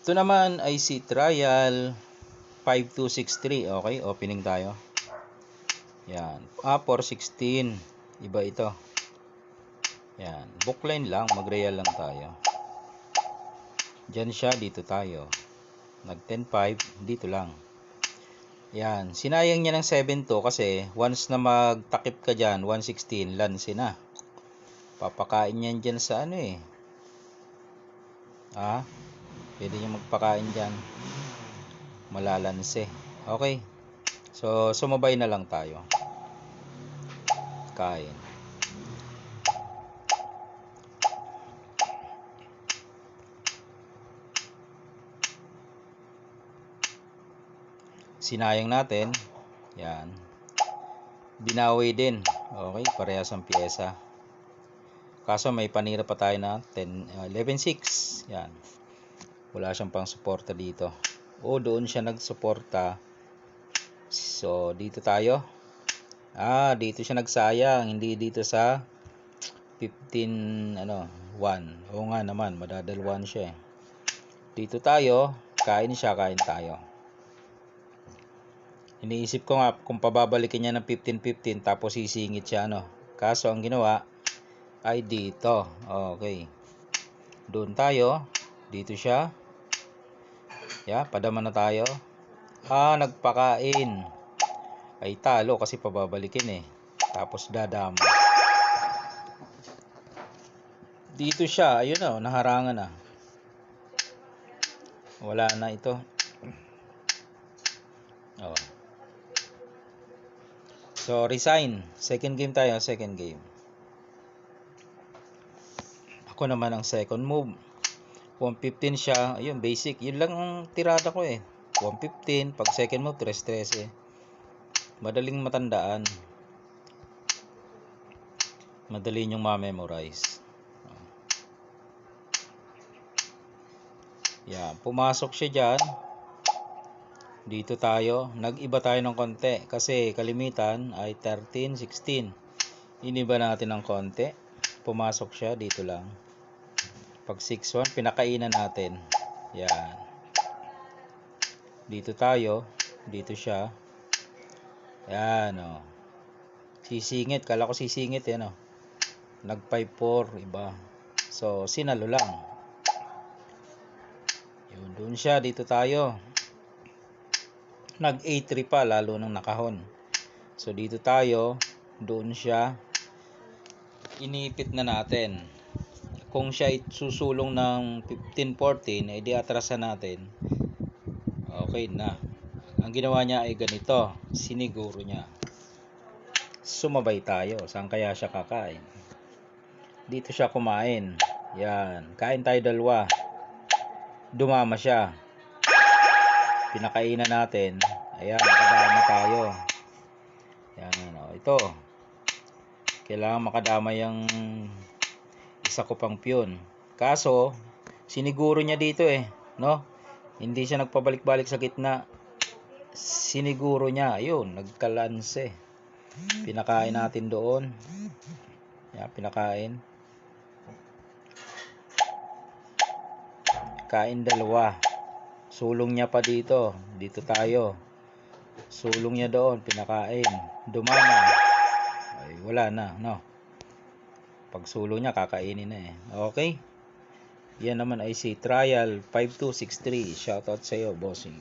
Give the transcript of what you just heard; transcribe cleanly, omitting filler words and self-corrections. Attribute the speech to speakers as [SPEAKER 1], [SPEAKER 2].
[SPEAKER 1] Ito naman ay si trial 5263. Okay, opening tayo. Yan. 416. Iba ito. Yan. Bookline lang. Mag-real lang tayo. Diyan siya. Dito tayo. Nag 10.5. Dito lang. Yan. Sinayang niya ng 7 to kasi once na magtakip ka dyan, 116, lanse na. Papakain yan dyan sa ano eh. Pwede nyo magpakain dyan. Malalanse. Okay. So, sumabay na lang tayo. Kain. Sinayang natin. Yan. Binawi din. Okay, parehas ang pyesa. Kaso may panira pa tayo na 11.6. Yan. Wala siyang pang suporta dito. Doon siya nagsuporta. So, dito tayo. Dito siya nagsayang. Hindi dito sa 15, 1. Oo nga naman, madadalwan siya eh. Dito tayo. Kain siya, kain tayo. Iniisip ko nga kung pababalikin niya ng 15-15 tapos sisingit siya Kaso ang ginawa ay dito. Okay. Doon tayo. Dito siya. Padama na tayo. Nagpakain. Ay talo kasi pababalikin eh. Tapos dadama. Dito siya. Ayun naharangan na. Wala na ito. So, resign. Second game tayo. Second game. Ako naman ang second move. 115 siya. Ayun, basic. Yun lang ang tirada ko eh. 115. Pag second move, 3-13. Madaling matandaan. Madali nyong ma-memorize. Yan. Pumasok siya dyan. Dito tayo. Nag-iba tayo ng konti. Kasi kalimitan ay 13, 16. Iniba natin ng konti. Pumasok siya. Dito lang. Pag 6-1, pinakainan natin. Yan. Dito tayo. Dito siya. Yan Sisingit. Kala ko sisingit Nag 5-4. Iba. So, sinalo lang. Yun. Doon siya. Dito tayo. Nag 8-3 pa. Lalo nang nakahon. So, dito tayo. Doon siya. Inipit na natin. Kung siya susulong ng 15-14, di atrasan natin. Okay na. Ang ginawa niya ay ganito. Siniguro niya. Sumabay tayo. Saan kaya siya kakain? Dito siya kumain. Yan. Kain tayo dalawa. Dumama siya. Pinakainan natin. Ayan. Nakadama tayo. Yan. Ito. Kailangan makadama yung isa ko pang piyon. Kaso, siniguro niya dito Hindi siya nagpabalik-balik sa gitna. Siniguro niya. Ayun, nagkalanse. Pinakain natin doon. Yan, pinakain. Kain dalawa. Sulong niya pa dito. Dito tayo. Sulong niya doon. Pinakain. Dumama. Ay, wala na. Pag sulong niya, kakainin na Okay. Yan naman ay si Trial 5263. Shoutout sa iyo, bossing.